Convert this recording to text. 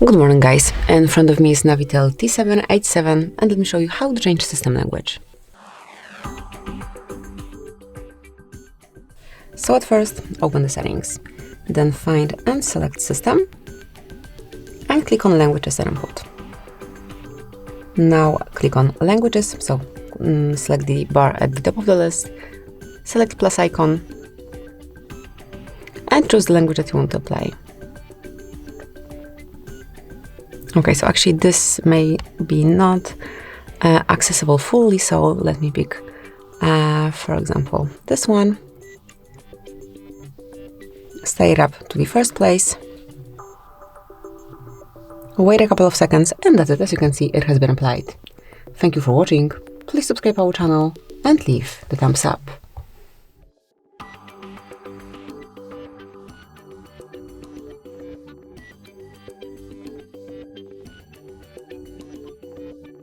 Good morning, guys. In front of me is Navitel T787, and let me show you how to change system language. So at first, open the settings, then find and select System, and click on Languages and Input. Now click on Languages, so select the bar at the top of the list, select plus icon, and choose the language that you want to apply. Okay, so actually this may be not accessible fully, so let me pick, for example, this one. Stay it up to the first place. Wait a couple of seconds, and that's it. As you can see, it has been applied. Thank you for watching. Please subscribe our channel and leave the thumbs up.